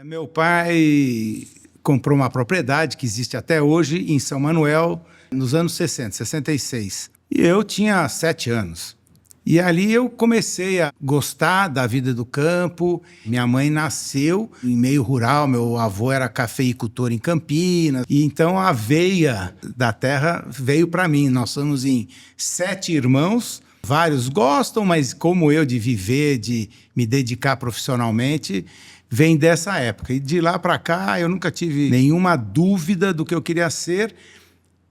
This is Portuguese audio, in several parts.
Meu pai comprou uma propriedade que existe até hoje em São Manuel, nos anos 60, 66. E eu tinha 7 anos. E ali eu comecei a gostar da vida do campo. Minha mãe nasceu em meio rural, meu avô era cafeicultor em Campinas. E então a veia da terra veio para mim. Nós somos em 7 irmãos. Vários gostam, mas como eu, de viver, de me dedicar profissionalmente, vem dessa época. E de lá para cá eu nunca tive nenhuma dúvida do que eu queria ser.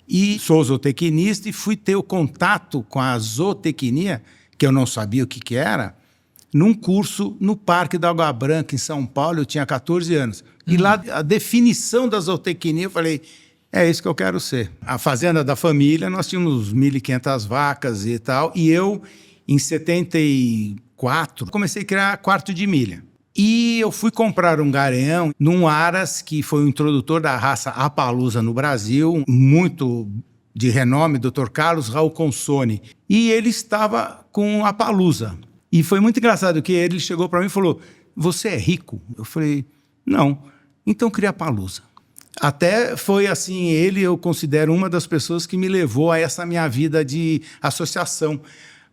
E sou zootecnista e fui ter o contato com a zootecnia, que eu não sabia o que era, num curso no Parque da Água Branca, em São Paulo. Eu tinha 14 anos. E lá, a definição da zootecnia, eu falei, é isso que eu quero ser. A fazenda da família, nós tínhamos 1.500 vacas e tal, e eu, em 74, comecei a criar quarto de milha. E eu fui comprar um garanhão num Aras, que foi o introdutor da raça Appaloosa no Brasil, muito de renome, Dr. Carlos Raul Consoni. E ele estava com Appaloosa. E foi muito engraçado que ele chegou para mim e falou, você é rico? Eu falei, não. Então cria Appaloosa. Até foi assim, ele eu considero uma das pessoas que me levou a essa minha vida de associação.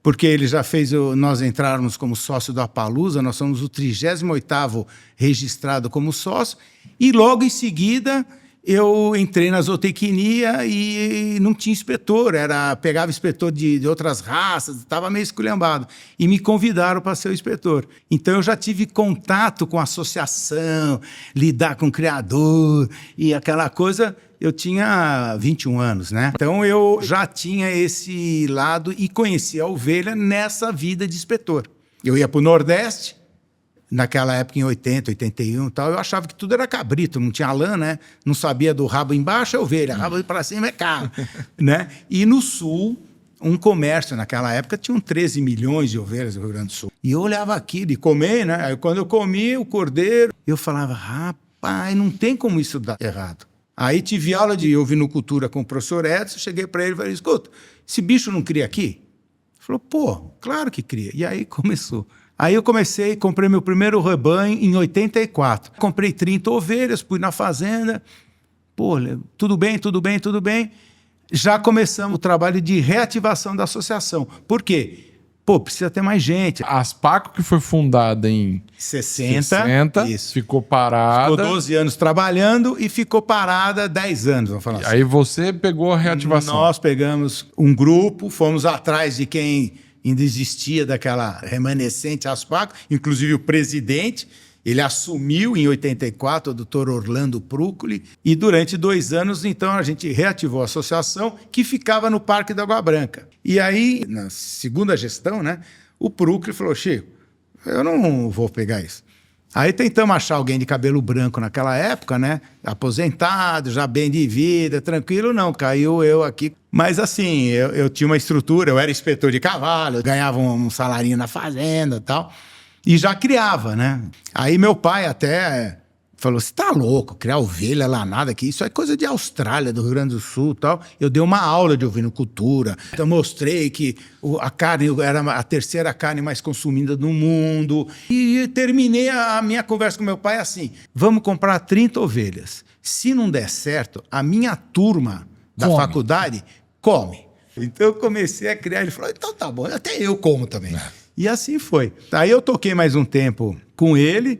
Porque ele já fez nós entrarmos como sócio do Appaloosa, nós somos o 38º registrado como sócio, e logo em seguida eu entrei na zootecnia e não tinha inspetor, pegava inspetor de outras raças, estava meio esculhambado, e me convidaram para ser o inspetor. Então eu já tive contato com associação, lidar com criador e aquela coisa. Eu tinha 21 anos, né? Então eu já tinha esse lado e conhecia a ovelha nessa vida de inspetor. Eu ia para o Nordeste, naquela época em 80, 81 e tal, eu achava que tudo era cabrito, não tinha lã, né? Não sabia do rabo embaixo é ovelha, rabo para cima é carro, né? E no Sul, um comércio naquela época, tinham 13 milhões de ovelhas no Rio Grande do Sul. E eu olhava aquilo e comer, né? Aí quando eu comia o cordeiro, eu falava, rapaz, não tem como isso dar errado. Aí tive aula de ovinocultura com o professor Edson, cheguei para ele e falei, escuta, esse bicho não cria aqui? Ele falou, pô, claro que cria. E aí começou. Aí eu comprei meu primeiro rebanho em 84. Comprei 30 ovelhas, fui na fazenda. Pô, tudo bem, tudo bem, tudo bem. Já começamos o trabalho de reativação da associação. Por quê? Pô, precisa ter mais gente. A Aspaco, que foi fundada em 60 isso. Ficou parada. Ficou 12 anos trabalhando e ficou parada 10 anos, vamos falar assim. Aí você pegou a reativação. Nós pegamos um grupo, fomos atrás de quem ainda existia daquela remanescente Aspaco, inclusive o presidente. Ele assumiu em 84, o doutor Orlando Prúcoli, e durante 2 anos, então, a gente reativou a associação que ficava no Parque da Água Branca. E aí, na segunda gestão, né, o Prúcoli falou, Chico, eu não vou pegar isso. Aí tentamos achar alguém de cabelo branco naquela época, né, aposentado, já bem de vida, tranquilo, não, caiu eu aqui. Mas assim, eu tinha uma estrutura, eu era inspetor de cavalo, eu ganhava um salarinho na fazenda e tal. E já criava, né? Aí meu pai até falou, você tá louco, criar ovelha lá, nada aqui, isso é coisa de Austrália, do Rio Grande do Sul e tal. Eu dei uma aula de ovinocultura, então mostrei que a carne era a 3ª carne mais consumida do mundo. E terminei a minha conversa com meu pai assim, vamos comprar 30 ovelhas. Se não der certo, a minha turma da faculdade come. Então eu comecei a criar, ele falou, então tá bom, até eu como também. E assim foi. Aí eu toquei mais um tempo com ele,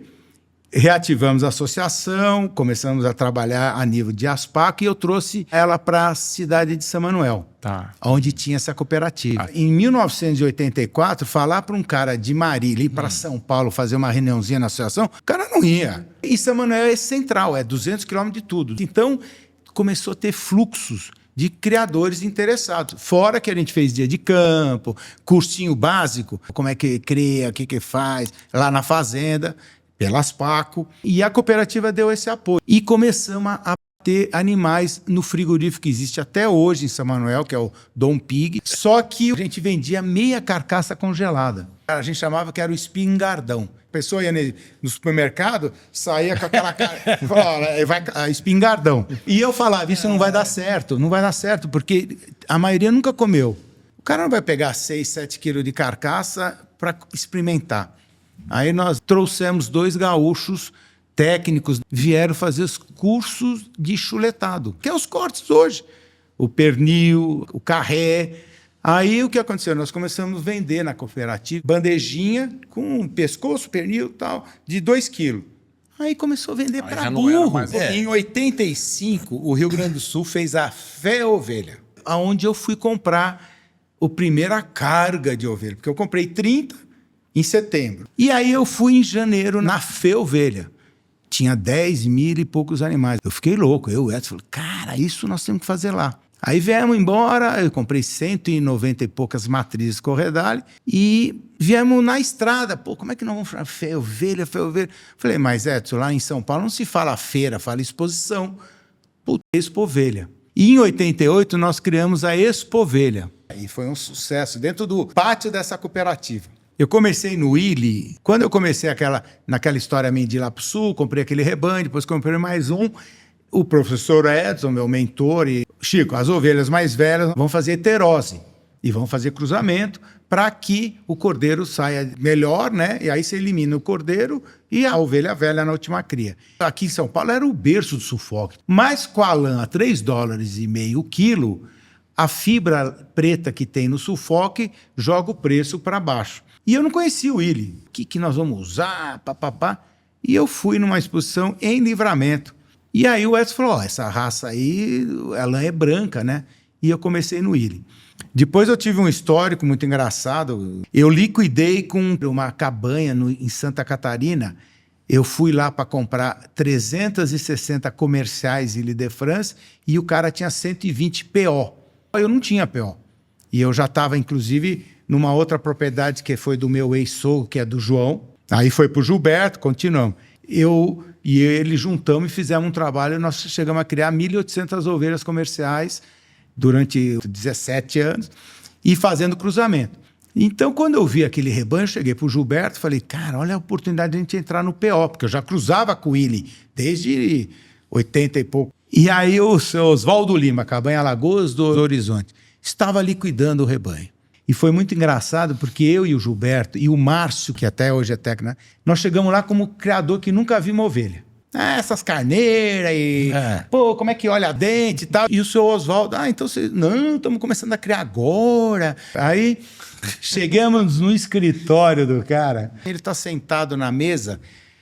reativamos a associação, começamos a trabalhar a nível de Aspaco e eu trouxe ela para a cidade de São Manuel, onde tinha essa cooperativa. Em 1984, falar para um cara de Marília ir para São Paulo fazer uma reuniãozinha na associação, o cara não ia. E São Manuel é central, é 200 quilômetros de tudo. Então, começou a ter fluxos de criadores interessados. Fora que a gente fez dia de campo, cursinho básico, como é que cria, o que faz, lá na fazenda, pela Aspaco. E a cooperativa deu esse apoio. E começamos a ter animais no frigorífico que existe até hoje em São Manuel, que é o Dom Pig. Só que a gente vendia meia carcaça congelada. A gente chamava que era o espingardão. A pessoa ia no supermercado, saía com aquela cara, falava, vai espingardão. E eu falava, isso não vai dar certo, não vai dar certo, porque a maioria nunca comeu. O cara não vai pegar 6, 7 quilos de carcaça para experimentar. Aí nós trouxemos 2 gaúchos técnicos vieram fazer os cursos de chuletado, que é os cortes hoje. O pernil, o carré. Aí o que aconteceu? Nós começamos a vender na cooperativa bandejinha com pescoço, pernil e tal, de 2 quilos. Aí começou a vender para burro. Em 85, o Rio Grande do Sul fez a Fé Ovelha, onde eu fui comprar a primeira carga de ovelha, porque eu comprei 30 em setembro. E aí eu fui em janeiro na Fé Ovelha. Tinha 10 mil e poucos animais. Eu fiquei louco, eu e o Edson, falei, cara, isso nós temos que fazer lá. Aí viemos embora, eu comprei 190 e poucas matrizes Corredale e viemos na estrada. Pô, como é que nós vamos falar Fé Ovelha, Fé Ovelha? Falei, mas Edson, lá em São Paulo não se fala feira, fala exposição. Puta, Expo Ovelha. E em 88 nós criamos a Expo Ovelha. E foi um sucesso dentro do pátio dessa cooperativa. Eu comecei no Willy, quando eu comecei naquela história minha de ir lá para o sul, comprei aquele rebanho, depois comprei mais um. O professor Edson, meu mentor, e Chico, as ovelhas mais velhas vão fazer heterose e vão fazer cruzamento para que o cordeiro saia melhor, né? E aí você elimina o cordeiro e a ovelha velha na última cria. Aqui em São Paulo era o berço do sufoco. Mas com a lã a $3,5 o quilo, a fibra preta que tem no sufoco joga o preço para baixo. E eu não conhecia o Willy. O que nós vamos usar? Papapá. E eu fui numa exposição em Livramento. E aí o Edson falou, essa raça aí, ela é branca, né? E eu comecei no Willy. Depois eu tive um histórico muito engraçado. Eu liquidei com uma cabanha em Santa Catarina. Eu fui lá para comprar 360 comerciais Ile de France e o cara tinha 120 PO. Eu não tinha PO. E eu já estava, inclusive, numa outra propriedade que foi do meu ex-sogro, que é do João. Aí foi para o Gilberto, continuamos. Eu e ele juntamos e fizemos um trabalho, nós chegamos a criar 1.800 ovelhas comerciais durante 17 anos e fazendo cruzamento. Então, quando eu vi aquele rebanho, eu cheguei para o Gilberto e falei, cara, olha a oportunidade de a gente entrar no PO, porque eu já cruzava com o Willy desde 80 e pouco. E aí o seu Oswaldo Lima, Cabanha Alagoas do Horizonte, estava liquidando o rebanho. E foi muito engraçado, porque eu e o Gilberto e o Márcio, que até hoje é técnico, nós chegamos lá como criador que nunca vimos ovelha. Essas carneiras e... Pô, como é que olha a dente e tal. E o seu Oswaldo, então vocês... Não, estamos começando a criar agora. Aí chegamos no escritório do cara. Ele está sentado na mesa,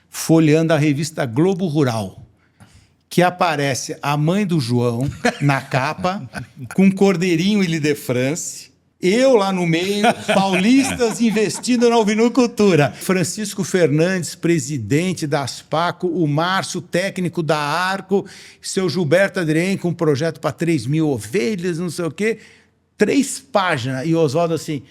folheando a revista Globo Rural, que aparece a mãe do João na capa, com um cordeirinho Ile de France... Eu lá no meio, paulistas investindo na ovinocultura. Francisco Fernandes, presidente da Aspaco, o Márcio, técnico da Arco, seu Gilberto Adrien com um projeto para 3 mil ovelhas, não sei o quê. 3 páginas. E o Oswaldo assim,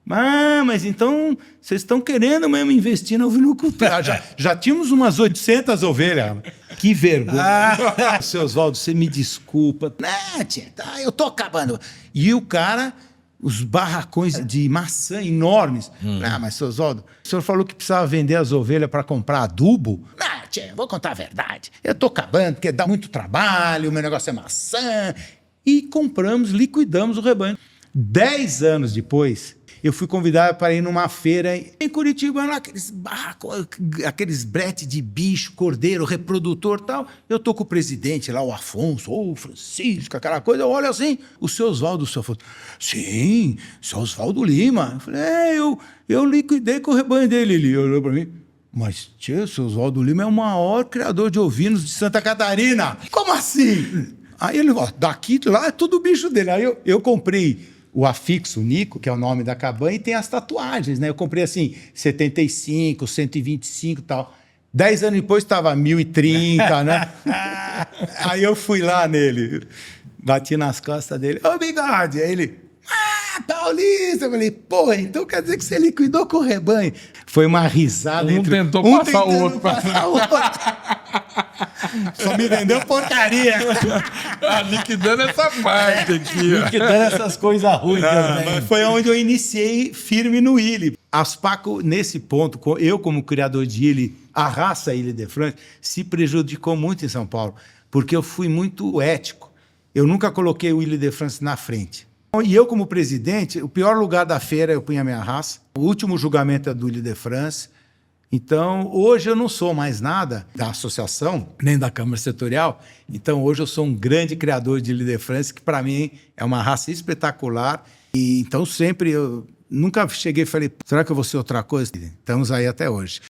mas então vocês estão querendo mesmo investir na ovinocultura. Já tínhamos umas 800 ovelhas. Que vergonha. Seu Oswaldo, você me desculpa. Não, tia, eu tô acabando. E o cara... Os barracões de maçã enormes. Mas, seu Oswaldo, o senhor falou que precisava vender as ovelhas para comprar adubo? Não, tia, vou contar a verdade. Eu estou acabando, porque dá muito trabalho, o meu negócio é maçã. E compramos, liquidamos o rebanho. 10 anos depois, eu fui convidado para ir numa feira em Curitiba, lá, aqueles barracões, aqueles bretes de bicho, cordeiro, reprodutor e tal. Eu estou com o presidente lá, o Afonso, ou o Francisco, aquela coisa. Eu olho assim, o seu Oswaldo, o seu Afonso. Sim, seu Oswaldo Lima. Eu falei, eu liquidei com o rebanho dele. Ele olhou para mim. Mas, tio, o seu Oswaldo Lima é o maior criador de ovinos de Santa Catarina. Como assim? Aí ele, daqui, lá, é tudo bicho dele. Aí eu comprei o afixo, o Nico, que é o nome da cabanha, e tem as tatuagens, né? Eu comprei assim, 75, 125 e tal. 10 anos depois estava 1030, né? Aí eu fui lá nele, bati nas costas dele, ô bigode! Aí ele, paulista! Eu falei, pô, então quer dizer que você liquidou com o rebanho? Foi uma risada. Um tentou passar o outro. Só me vendeu porcaria. Liquidando essa parte aqui. Liquidando essas coisas ruins também. Foi onde eu iniciei firme no Willy. Aspaco, nesse ponto, eu como criador de Willy, a raça Ile de France, se prejudicou muito em São Paulo, porque eu fui muito ético. Eu nunca coloquei o Ile de France na frente. E eu, como presidente, o pior lugar da feira eu punha a minha raça. O último julgamento é do Ile de France. Então, hoje eu não sou mais nada da associação, nem da Câmara Setorial. Então, hoje eu sou um grande criador de Líder France, que para mim é uma raça espetacular. E então, sempre eu nunca cheguei e falei, será que eu vou ser outra coisa? Estamos aí até hoje.